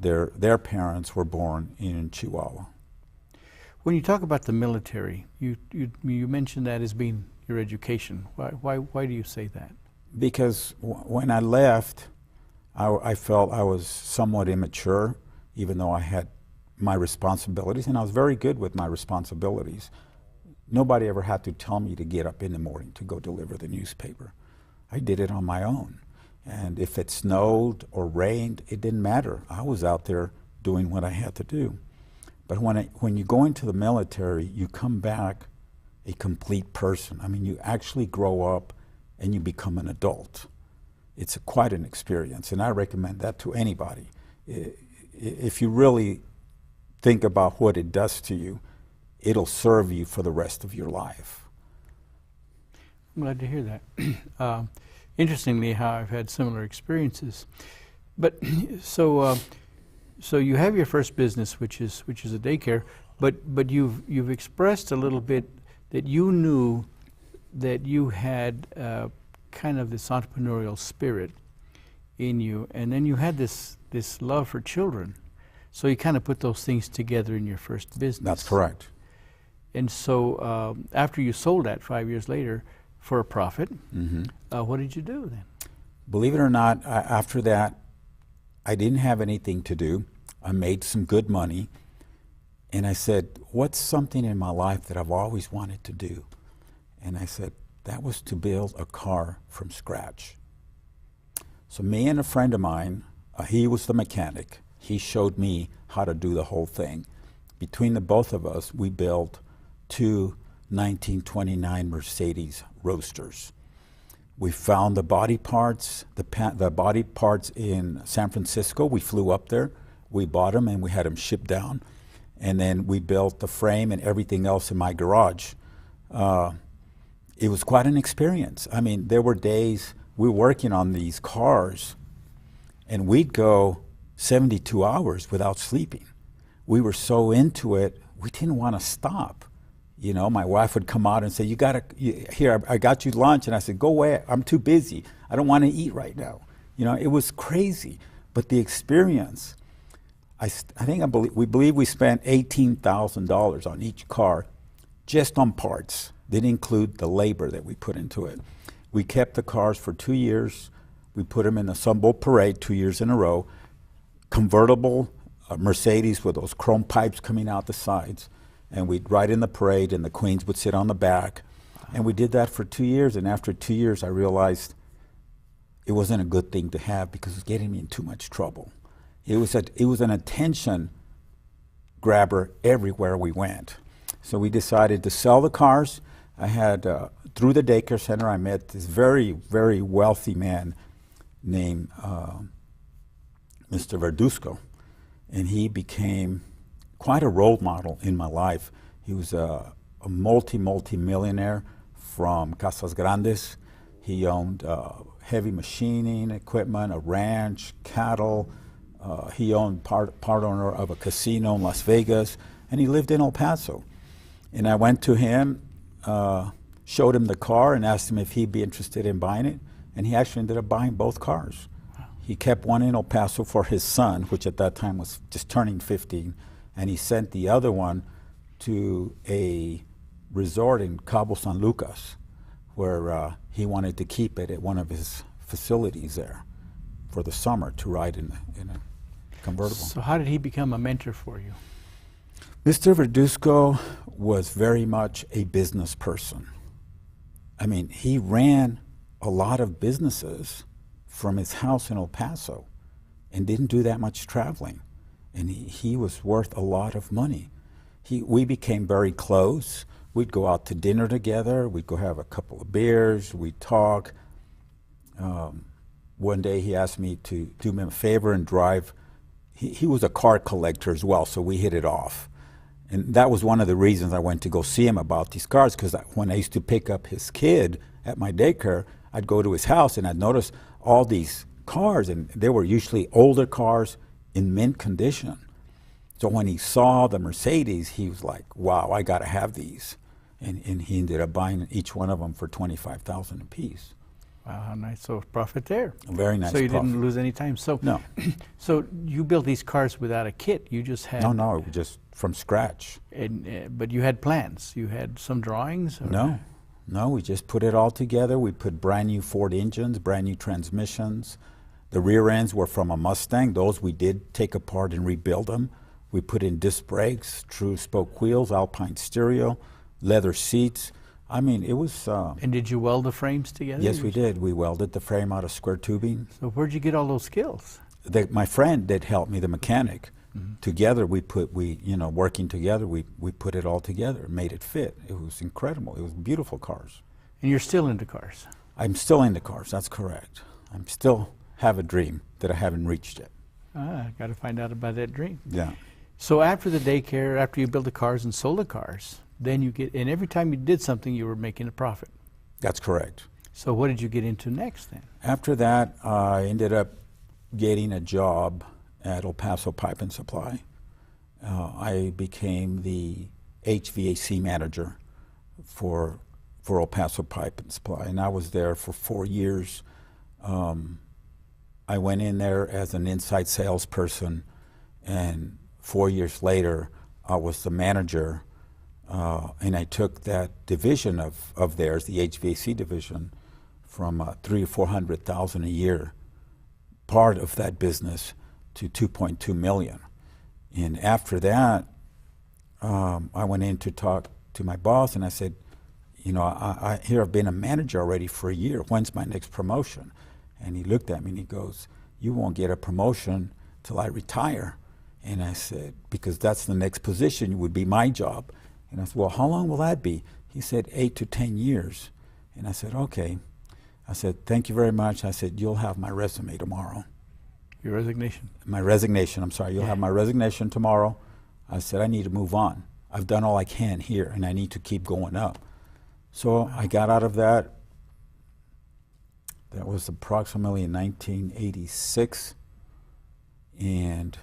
their parents were born in Chihuahua. When you talk about the military, you mentioned that as being your education. Why do you say that? Because when I left, I felt I was somewhat immature, even though I had my responsibilities, and I was very good with my responsibilities. Nobody ever had to tell me to get up in the morning to go deliver the newspaper. I did it on my own. And if it snowed or rained, it didn't matter. I was out there doing what I had to do. But when you go into the military, you come back a complete person. I mean, you actually grow up and you become an adult. It's quite an experience, and I recommend that to anybody. If you really think about what it does to you, it'll serve you for the rest of your life. I'm glad to hear that. Interestingly, how I've had similar experiences. But so you have your first business, which is a daycare. But you've expressed a little bit that you knew that you had kind of this entrepreneurial spirit in you, and then you had this love for children. So you kind of put those things together in your first business. That's correct. And so after you sold that 5 years later for a profit, what did you do then? Believe it or not, after that, I didn't have anything to do. I made some good money, and I said, what's something in my life that I've always wanted to do? And I said, that was to build a car from scratch. So me and a friend of mine, he was the mechanic. He showed me how to do the whole thing. Between the both of us, we built two 1929 Mercedes Roadsters. We found the body parts, the body parts in San Francisco. We flew up there, we bought them, and we had them shipped down. And then we built the frame and everything else in my garage. It was quite an experience. I mean, there were days we were working on these cars, and we'd go 72 hours without sleeping. We were so into it, we didn't want to stop. You know, my wife would come out and say, here, I got you lunch. And I said, go away, I'm too busy. I don't want to eat right now. You know, it was crazy. But the experience, we believe we spent $18,000 on each car just on parts. Didn't include the labor that we put into it. We kept the cars for 2 years. We put them in the Sun Bowl Parade 2 years in a row. Convertible Mercedes with those chrome pipes coming out the sides. And we'd ride in the parade, and the queens would sit on the back. And we did that for 2 years, and after 2 years, I realized it wasn't a good thing to have because it was getting me in too much trouble. It was an attention grabber everywhere we went. So we decided to sell the cars. I had, through the daycare center, I met this very, very wealthy man named Mr. Verduzco, and he became quite a role model in my life. He was a multi-millionaire from Casas Grandes. He owned heavy machining equipment, a ranch, cattle. He owned part owner of a casino in Las Vegas, and he lived in El Paso. And I went to him, showed him the car, and asked him if he'd be interested in buying it. And he actually ended up buying both cars. Wow. He kept one in El Paso for his son, which at that time was just turning 15. And he sent the other one to a resort in Cabo San Lucas, where he wanted to keep it at one of his facilities there for the summer to ride in a convertible. So how did he become a mentor for you? Mr. Verduzco was very much a business person. I mean, he ran a lot of businesses from his house in El Paso and didn't do that much traveling. And he was worth a lot of money. We became very close. We'd go out to dinner together. We'd go have a couple of beers. We'd talk. One day he asked me to do him a favor and drive. He was a car collector as well, so we hit it off. And that was one of the reasons I went to go see him about these cars, because when I used to pick up his kid at my daycare, I'd go to his house and I'd notice all these cars, and they were usually older cars in mint condition. So when he saw the Mercedes, he was like, wow, I gotta have these. And he ended up buying each one of them for $25,000 a piece. Wow, how nice. So profit there. A very nice So you profit. didn't lose any time. So No. so you built these cars without a kit. You just had No, just from scratch. And, but you had plans. You had some drawings. Or? No, we just put it all together. We put brand new Ford engines, brand new transmissions. The rear ends were from a Mustang. Those we did take apart and rebuild them. We put in disc brakes, true spoke wheels, Alpine stereo, leather seats. I mean, it was... And did you weld the frames together? yes, we did. We welded the frame out of square tubing. So where'd you get all those skills? My friend that helped me, the mechanic, together working together, we put it all together, made it fit. It was incredible. It was beautiful cars. And you're still into cars? I'm still into cars, that's correct. I'm still have a dream that I haven't reached yet. I got to find out about that dream. Yeah. So after the daycare, after you built the cars and sold the cars, then you get, and every time you did something, you were making a profit. That's correct. So what did you get into next then? After that, I ended up getting a job at El Paso Pipe and Supply. I became the HVAC manager for El Paso Pipe and Supply, and I was there for 4 years. I went in there as an inside salesperson, and 4 years later, I was the manager, and I took that division of theirs, the HVAC division, from $300,000 or $400,000 a year, part of that business, to $2.2 million. And after that, I went in to talk to my boss, and I said, you know, I've been a manager already for a year. When's my next promotion? And he looked at me and he goes, you won't get a promotion till I retire. And I said, because that's the next position, would be my job. And I said, well, how long will that be? He said, 8 to 10 years. And I said, okay. I said, thank you very much. I said, you'll have my resume tomorrow. Your resignation? My resignation, I'm sorry. You'll have my resignation tomorrow. I said, I need to move on. I've done all I can here, and I need to keep going up. So I got out of that. That was approximately in 1986. And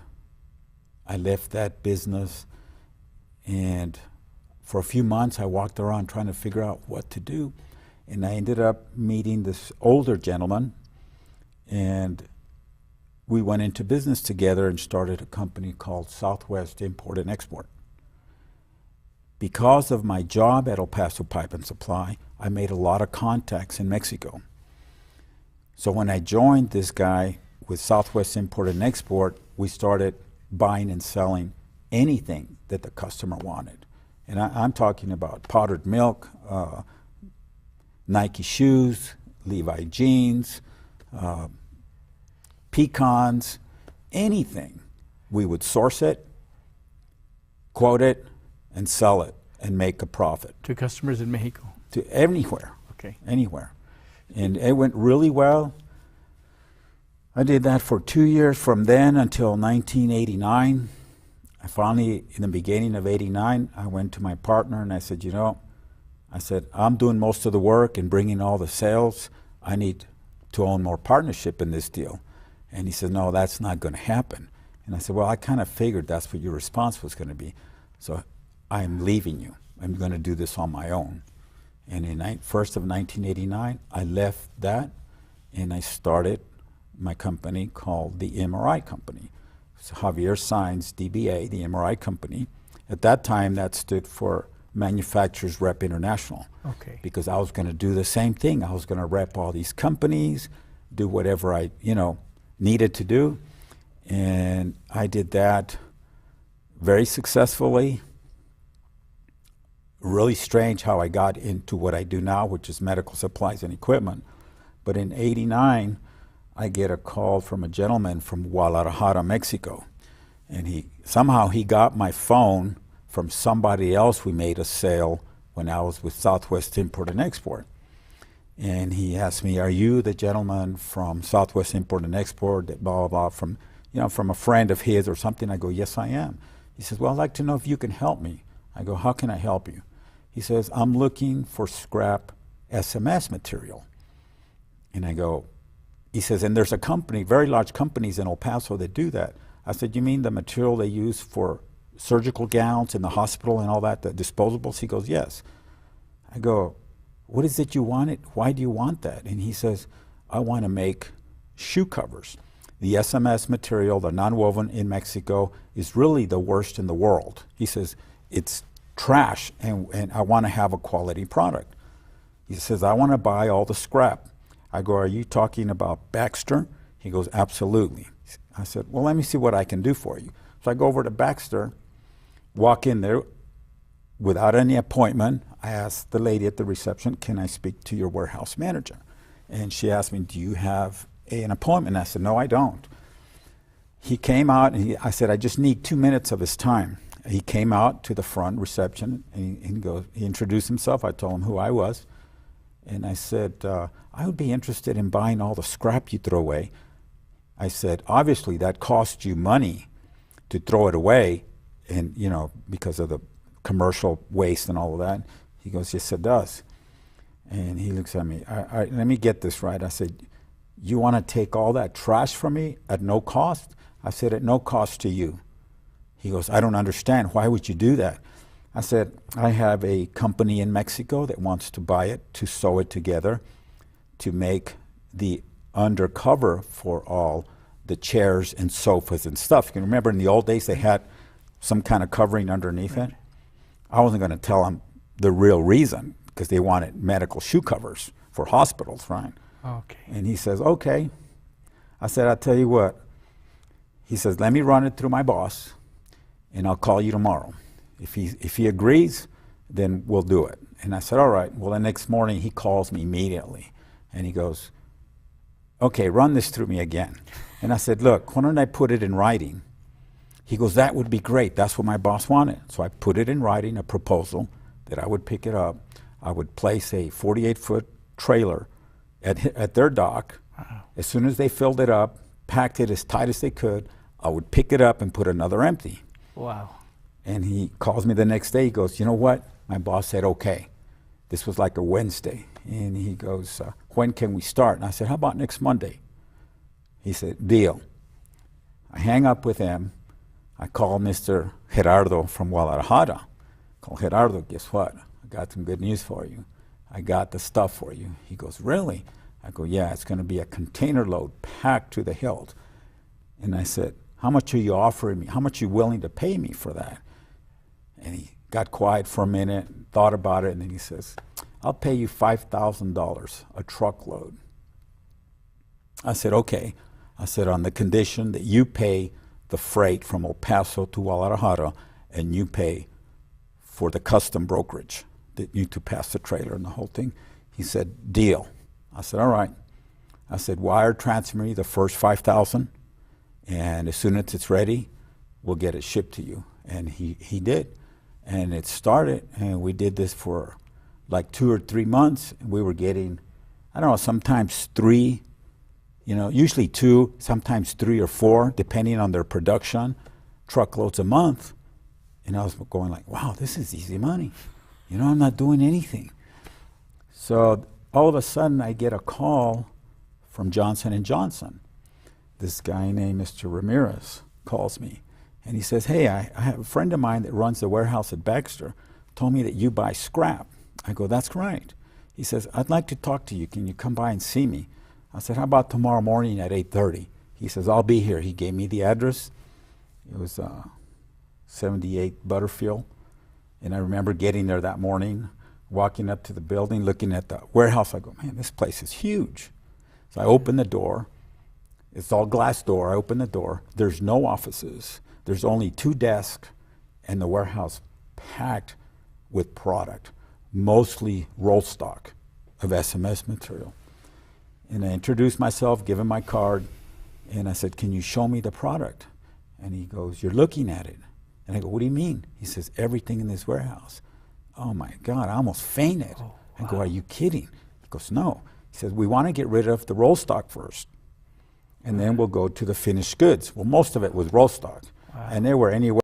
I left that business. And for a few months, I walked around trying to figure out what to do. And I ended up meeting this older gentleman, and we went into business together and started a company called Southwest Import and Export. Because of my job at El Paso Pipe and Supply, I made a lot of contacts in Mexico. So when I joined this guy with Southwest Import and Export, we started buying and selling anything that the customer wanted. And I'm talking about powdered milk, Nike shoes, Levi jeans, pecans, anything. We would source it, quote it, and sell it and make a profit. To customers in Mexico? To anywhere. Okay. Anywhere. And it went really well. I did that for 2 years from then until 1989. I finally, in the beginning of 89, I went to my partner and I said, you know, I'm doing most of the work and bringing all the sales. I need to own more partnership in this deal. And he said, no, that's not going to happen. And I said, well, I kind of figured that's what your response was going to be. So I'm leaving you. I'm going to do this on my own. And in first of 1989, I left that and I started my company called the MRI company. So Xavier Saenz, DBA, the MRI company. At that time, that stood for Manufacturers Rep International. Okay. Because I was going to do the same thing. I was going to rep all these companies, do whatever I, needed to do. And I did that very successfully. Really strange how I got into what I do now, which is medical supplies and equipment. But in '89, I get a call from a gentleman from Guadalajara, Mexico. And he got my phone from somebody else. We made a sale when I was with Southwest Import and Export. And he asked me, are you the gentleman from Southwest Import and Export, that blah, blah, blah, from a friend of his or something? I go, yes, I am. He says, well, I'd like to know if you can help me. I go, how can I help you? He says, I'm looking for scrap SMS material. And I go, he says, and there's a company, very large companies in El Paso that do that. I said, you mean the material they use for surgical gowns in the hospital and all that, the disposables? He goes, yes. I go, what is it you wanted? Why do you want that? And he says, I want to make shoe covers. The SMS material, the nonwoven in Mexico, is really the worst in the world. He says, it's trash, and I want to have a quality product. He says, I want to buy all the scrap. I go, are you talking about Baxter? He goes, absolutely. I said, well, let me see what I can do for you. So I go over to Baxter, walk in there without any appointment. I asked the lady at the reception, can I speak to your warehouse manager? And she asked me, do you have an appointment? I said, no, I don't. He came out, and I said, I just need 2 minutes of his time. He came out to the front reception, and he introduced himself. I told him who I was. And I said, I would be interested in buying all the scrap you throw away. I said, obviously that costs you money to throw it away, and because of the commercial waste and all of that. He goes, yes, it does. And he looks at me, let me get this right. I said, you want to take all that trash from me at no cost? I said, at no cost to you. He goes, I don't understand. Why would you do that? I said, I have a company in Mexico that wants to buy it, to sew it together, to make the undercover for all the chairs and sofas and stuff. You can remember in the old days they had some kind of covering underneath it. I wasn't going to tell them the real reason, because they wanted medical shoe covers for hospitals, right? Okay. And he says, okay. I said, I'll tell you what. He says, let me run it through my boss, and I'll call you tomorrow. If he agrees, then we'll do it. And I said, all right. Well, the next morning he calls me immediately, and he goes, okay, run this through me again. And I said, look, why don't I put it in writing? He goes, that would be great. That's what my boss wanted. So I put it in writing, a proposal that I would pick it up. I would place a 48-foot trailer at their dock. Wow. As soon as they filled it up, packed it as tight as they could, I would pick it up and put another empty. Wow. And he calls me the next day. He goes, you know what? My boss said, okay. This was like a Wednesday. And he goes, when can we start? And I said, how about next Monday? He said, deal. I hang up with him. I call Mr. Gerardo from Guadalajara. I call Gerardo, guess what? I got some good news for you. I got the stuff for you. He goes, really? I go, yeah, it's going to be a container load packed to the hilt. And I said, how much are you offering me? How much are you willing to pay me for that? And he got quiet for a minute, thought about it, and then he says, I'll pay you $5,000 a truckload. I said, okay. I said, on the condition that you pay the freight from El Paso to Guadalajara, and you pay for the custom brokerage that you to pass the trailer and the whole thing. He said, deal. I said, all right. I said, wire transfer me the first $5,000, and as soon as it's ready, we'll get it shipped to you. And he did. And it started, and we did this for like 2 or 3 months. And we were getting, I don't know, sometimes 3, usually 2, sometimes 3 or 4, depending on their production, truckloads a month. And I was going like, wow, this is easy money. I'm not doing anything. So all of a sudden, I get a call from Johnson & Johnson. This guy named Mr. Ramirez calls me. And he says, hey, I have a friend of mine that runs the warehouse at Baxter, told me that you buy scrap. I go, that's right. He says, I'd like to talk to you. Can you come by and see me? I said, how about tomorrow morning at 8:30? He says, I'll be here. He gave me the address. It was 78 Butterfield. And I remember getting there that morning, walking up to the building, looking at the warehouse. I go, man, this place is huge. So I open the door. It's all glass door. I open the door. There's no offices. There's only 2 desks, and the warehouse packed with product, mostly roll stock of SMS material. And I introduced myself, give him my card, and I said, can you show me the product? And he goes, you're looking at it. And I go, what do you mean? He says, everything in this warehouse. Oh my God, I almost fainted. Oh, wow. I go, are you kidding? He goes, no. He says, we want to get rid of the roll stock first, and then we'll go to the finished goods. Well, most of it was roll stock. Wow. And they were anywhere